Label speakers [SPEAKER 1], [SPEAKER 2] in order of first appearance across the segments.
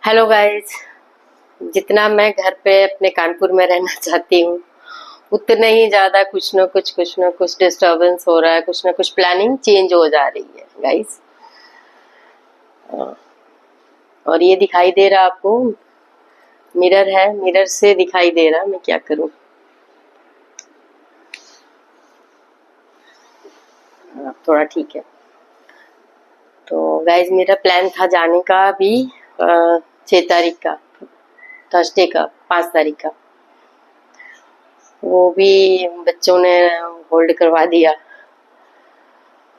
[SPEAKER 1] Hello guys. जितना मैं घर पे अपने कानपुर में रहना चाहती हूँ उतने ही ज़्यादा कुछ न कुछ डिस्टरबेंस हो रहा है, कुछ न कुछ प्लानिंग चेंज हो जा रही है गाइस। और ये दिखाई दे रहा आपको, मिरर है, मिरर से दिखाई दे रहा, मैं क्या करूँ। थोड़ा ठीक है। तो गाइस मेरा प्लान था जाने का अभी 6 तारीख का, थर्सडे का, 5 तारीख का। वो भी बच्चों ने होल्ड करवा दिया।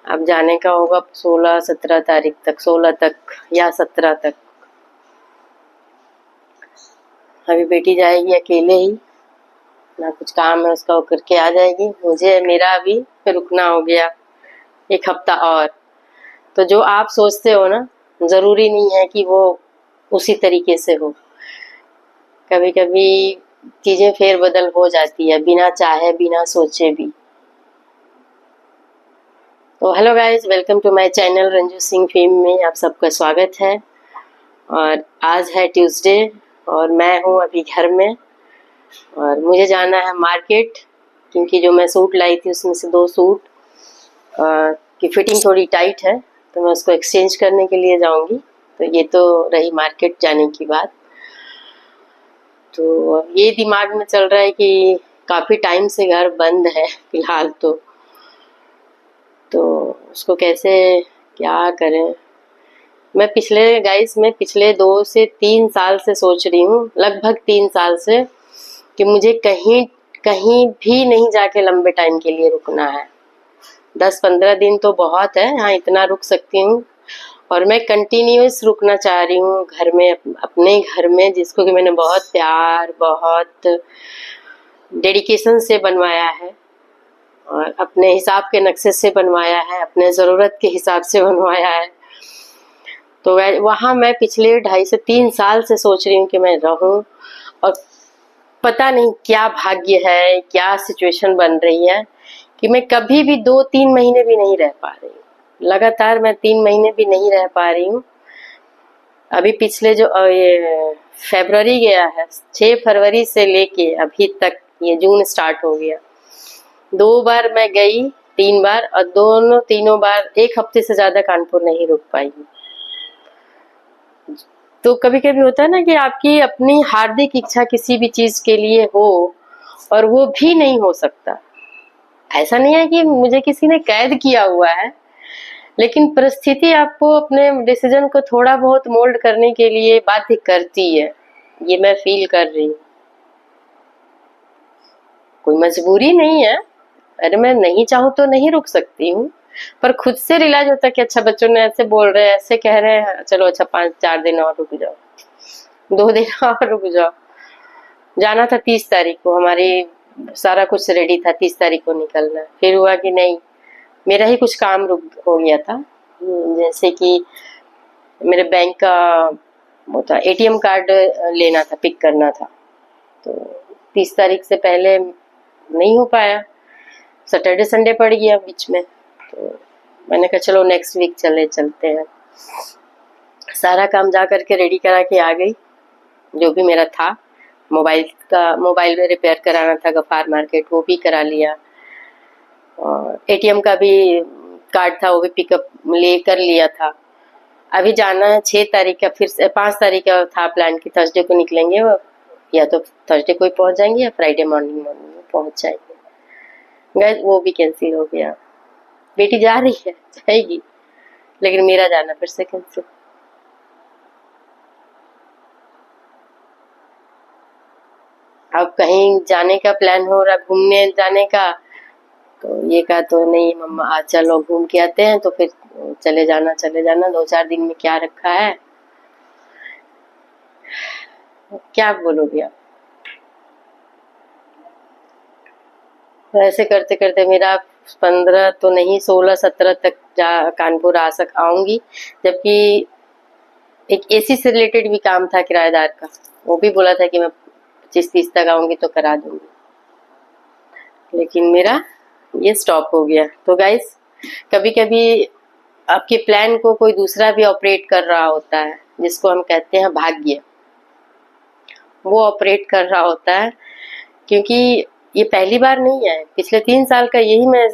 [SPEAKER 1] अब जाने का होगा 16-17 तारीख तक, 16 तक या 17 तक। अभी बेटी जाएगी अकेले ही, ना कुछ काम है उसका, वो करके आ जाएगी। मुझे मेरा अभी रुकना हो गया 1 हफ्ता और। तो जो आप सोचते हो ना, जरूरी नहीं है कि वो उसी तरीके से हो। कभी कभी चीजें फेर बदल हो जाती है बिना चाहे, बिना सोचे भी। तो hello guys, welcome to my channel Ranju Singh fame में आप सबका स्वागत है। और आज है ट्यूसडे और मैं हूँ अभी घर में और मुझे जाना है मार्केट, क्योंकि जो मैं सूट लाई थी उसमें से 2 सूट की फिटिंग थोड़ी टाइट है, तो मैं उसको एक्सचेंज करने के लिए जाऊंगी। तो ये तो रही मार्केट जाने की बात। तो ये दिमाग में चल रहा है कि काफ़ी टाइम से घर बंद है फिलहाल, तो उसको कैसे क्या करें। मैं पिछले 2 से 3 साल से सोच रही हूँ, लगभग 3 साल से, कि मुझे कहीं कहीं भी नहीं जाके लंबे टाइम के लिए रुकना है। 10-15 दिन तो बहुत है, हाँ इतना रुक सकती हूँ। और मैं कंटिन्यूअस रुकना चाह रही हूँ घर में, अपने घर में, जिसको कि मैंने बहुत प्यार, बहुत डेडिकेशन से बनवाया है और अपने हिसाब के नक्शे से बनवाया है, अपने ज़रूरत के हिसाब से बनवाया है। तो वहाँ मैं पिछले 2.5 से 3 साल से सोच रही हूँ कि मैं रहूँ, और पता नहीं क्या भाग्य है, क्या सिचुएशन बन रही है कि मैं कभी भी 2-3 महीने भी नहीं रह पा रही हूँ। लगातार मैं 3 महीने भी नहीं रह पा रही हूँ। अभी पिछले जो ये फरवरी गया है, 6 फरवरी से लेके अभी तक, ये जून स्टार्ट हो गया, 2 बार मैं गई, 3 बार, और तीनों बार 1 हफ्ते से ज़्यादा कानपुर नहीं रुक पाई। तो कभी कभी होता है ना कि आपकी अपनी हार्दिक इच्छा किसी भी चीज के लिए हो और वो भी नहीं हो सकता। ऐसा नहीं है कि मुझे किसी ने कैद किया हुआ है, लेकिन परिस्थिति आपको अपने डिसीजन को थोड़ा बहुत मोल्ड करने के लिए बाध्य करती है। ये मैं फील कर रही हूँ। कोई मजबूरी नहीं है, अरे मैं नहीं चाहूँ तो नहीं रुक सकती हूँ, पर खुद से रियलाइज होता है कि अच्छा बच्चों ने ऐसे बोल रहे हैं, ऐसे कह रहे हैं, चलो अच्छा 4 दिन और रुक जाओ, 2 दिन और रुक जाओ। जाना था 30 तारीख को, हमारी सारा कुछ रेडी था, 30 तारीख को निकलना। फिर हुआ कि नहीं, मेरा ही कुछ काम रुक हो गया था, जैसे कि मेरे बैंक का वो था, एटीएम कार्ड लेना था, पिक करना था। तो 30 तारीख से पहले नहीं हो पाया, सैटरडे संडे पड़ गया बीच में। तो मैंने कहा चलो नेक्स्ट वीक चलते हैं। सारा काम जा करके रेडी करा के आ गई, जो भी मेरा था। मोबाइल में रिपेयर कराना था गफार मार्केट, वो भी करा लिया। और एटीएम का भी कार्ड था, वो भी पिकअप कर लिया था। अभी जाना है 6 तारीख का, फिर से 5 तारीख का था प्लान कि थर्सडे को निकलेंगे, या तो थर्सडे को ही पहुंच जाएंगे या फ्राइडे मॉर्निंग में पहुंच जाएंगे। गैस वो भी कैंसिल हो गया। बेटी जा रही है, जाएगी, लेकिन मेरा जाना फिर से कैंसिल। अब कहीं जाने का प्लान हो रहा, घूमने जाने का, तो ये कहा तो नहीं मम्मा आज चलो घूम के आते हैं। तो फिर चले जाना 2-4 दिन में क्या रखा है, क्या बोलोगे आप। तो ऐसे करते करते मेरा 15 तो नहीं, 16-17 तक कानपुर आऊंगी। जबकि एक एसी से रिलेटेड भी काम था किराएदार का, वो भी बोला था कि मैं 25-30 तक आऊंगी तो करा दूंगी, लेकिन मेरा ये स्टॉप हो गया। तो गाइस, कभी कभी आपके प्लान को कोई दूसरा भी ऑपरेट कर रहा होता है, जिसको हम कहते हैं भाग्य, वो ऑपरेट कर रहा होता है। क्योंकि ये पहली बार नहीं है, पिछले 3 साल का यही मैं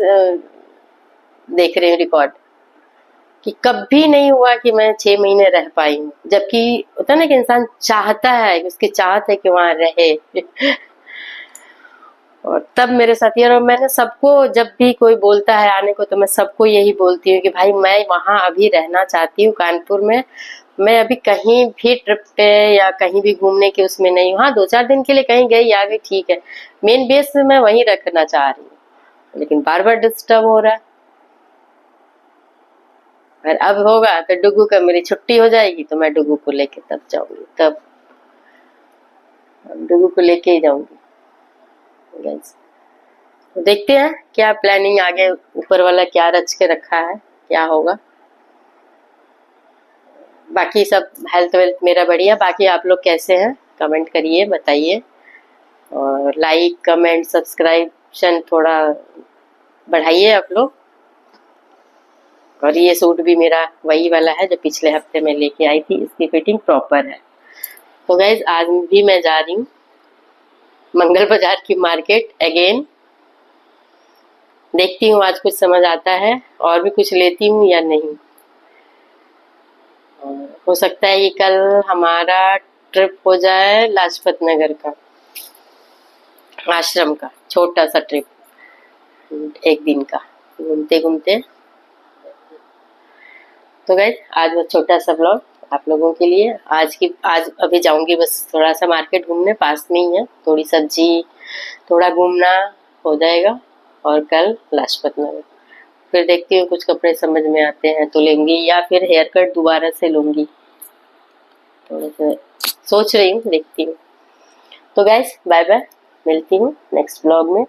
[SPEAKER 1] देख रही हूँ रिकॉर्ड, कि कभी नहीं हुआ कि मैं 6 महीने रह पाई हूँ। जबकि होता है ना कि इंसान चाहता है, उसकी चाहत है कि वहां रहे। और तब मेरे साथ यार, और मैंने सबको, जब भी कोई बोलता है आने को, तो मैं सबको यही बोलती हूँ कि भाई मैं वहां अभी रहना चाहती हूँ कानपुर में। मैं अभी कहीं भी ट्रिप पे या कहीं भी घूमने के उसमें नहीं हूँ। हाँ, 2-4 दिन के लिए कहीं गई आ गई, ठीक है, मेन बेस मैं वहीं रखना चाह रही हूँ, लेकिन बार बार डिस्टर्ब हो रहा है। और अब होगा तो डुगू का, मेरी छुट्टी हो जाएगी तो मैं डुगू को लेके तब जाऊंगी, तब डुगू को लेके ही जाऊंगी गाइस। तो देखते हैं क्या प्लानिंग आगे, ऊपर वाला क्या रच के रखा है, क्या होगा। बाकी सब हेल्थ वेल्थ मेरा बढ़िया। बाकी आप लोग कैसे हैं, कमेंट करिए, बताइए। और लाइक कमेंट सब्सक्रिप्शन थोड़ा बढ़ाइए आप लोग। और ये सूट भी मेरा वही वाला है जो पिछले हफ्ते में लेके आई थी, इसकी फिटिंग प्रॉपर है। तो गाइज आज भी मैं जा रही हूँ मंगल बाजार की मार्केट अगेन। देखती हूँ आज कुछ समझ आता है और भी कुछ लेती हूँ या नहीं। हो सकता है कि कल हमारा ट्रिप हो जाए लाजपत नगर का, आश्रम का छोटा सा ट्रिप, 1 दिन का, घूमते घूमते। तो गाइस आज वो छोटा सा ब्लॉग आप लोगों के लिए। आज अभी जाऊंगी बस थोड़ा सा मार्केट घूमने, पास में ही है, थोड़ी सब्जी, थोड़ा घूमना हो जाएगा। और कल लाजपत नगर फिर देखती हूँ, कुछ कपड़े समझ में आते हैं तो लेंगी, या फिर हेयर कट दोबारा से लूंगी, थोड़ा सा सोच रही हूँ, देखती हूँ। तो गाइस बाय बाय, मिलती हूँ नेक्स्ट ब्लॉग में।